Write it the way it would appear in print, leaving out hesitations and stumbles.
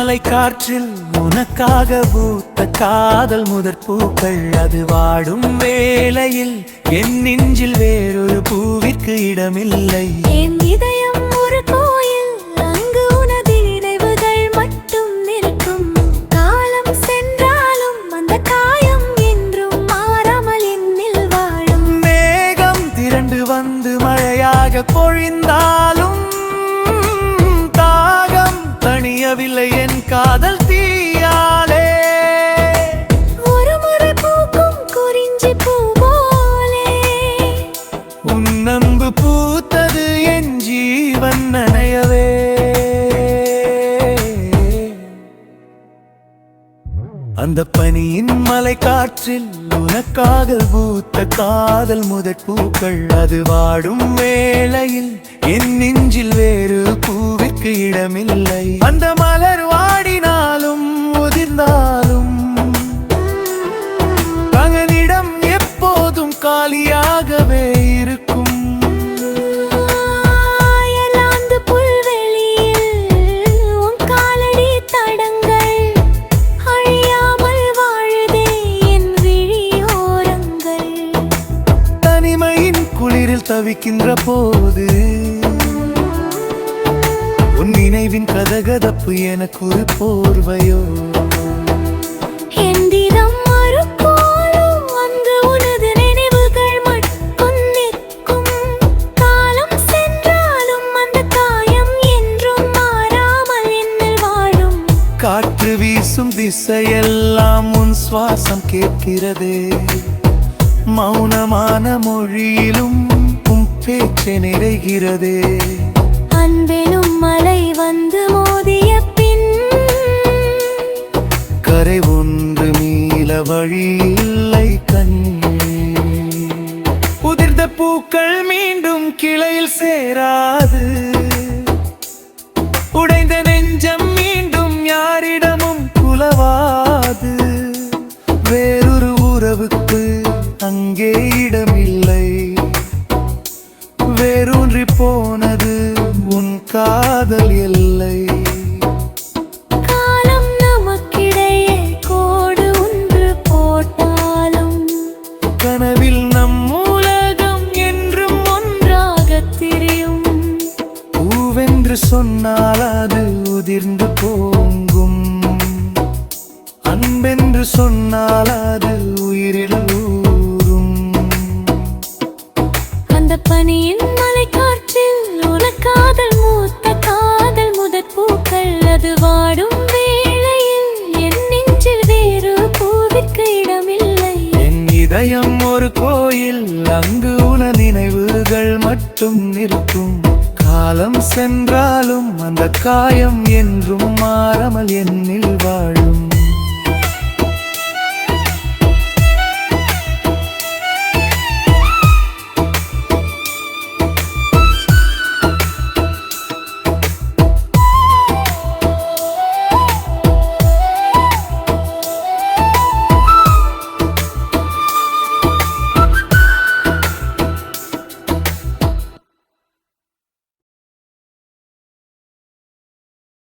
மலை காற்றில் உனக்காக பூத்த காதல் முதற் பூக்கள் அது வாடும் வேளையில் என் நெஞ்சில் வேறொரு பூவிற்கு இடமில்லை. என் இதயம் ஒரு கோயில், அங்கு உனது நினைவுகள் மட்டும் நிற்கும். காலம் சென்றாலும் அந்த காயம் என்றும் மாறாமல் என்னில் வாழும். மேகம் திரண்டு வந்து மழையாக பொழிந்தாலும் தாகம் தணியவில்லை என் காதல் தீயாலே. ஒரு முறை பூக்கும் குறிஞ்சி பூ போலே உன் அன்பு பூத்தது என் ஜீவன் நனையவே. அந்த பனியின் மலை காற்றில் உனக்காக பூத்த காதல் முதற் பூக்கள் அது வாடும் வேளையில் என் நெஞ்சில் வேறு பூவிற்கு இடமில்லை. அந்த மலர் வாடினாலும் உதிர்ந்தாலும் தங்கனிடம் எப்போதும் காலியாகவே இருக்கும். தவிக்கின்ற போது உன் நினைவின் கதகதப்பு எனக்கு ஒரு போர்வையோ. எந்திரம் மறுபோலும் அங்கு உனது நினைவுகள் மட்டும் நிற்கும். காலம் சென்றாலும் அந்த காயம் என்றும் மாறாமல் என்னில் வாழும். காற்று வீசும் திசையெல்லாம் உன் சுவாசம் கேட்கிறதே. மௌனமான மொழியிலும் பேச்சை நிறைகிறதே. அன்பெனும் மலை வந்து மோதிய பின் கரை ஒன்று மீள வழி இல்லை கண்ணே. உதிர்ந்த பூக்கள் மீண்டும் கிளையில் சேராது. உடைந்த நெஞ்சம் மீண்டும் யாரிடமும் குலவாது. வேறொரு உறவுக்கு அங்கே இடமில்லை. வேரூன்றி போனது உன் காதல் எல்லை. காலம் நமக்கிடையே கோடு ஒன்று போட்டாலும் கனவில் நம் உலகம் என்றும் ஒன்றாக திரியும். பூவென்று சொன்னால் அது உதிர்ந்து போங்கும். அன்பென்று சொன்னால் அது உயிரில் ஊறும். அந்த பனியின் மலை காற்றில் உனக்காதல் மூத்த காதல் முதற் பூக்கள் அது வாடும் வேளையில் என் நெஞ்சில் வேறு பூவிற்கு இடமில்லை. என் இதயம் ஒரு கோயில், அங்கு உன நினைவுகள் மட்டும் நிற்கும். காலம் சென்றாலும் அந்த காயம் என்றும் மாறாமல் என்னில் வாழும்.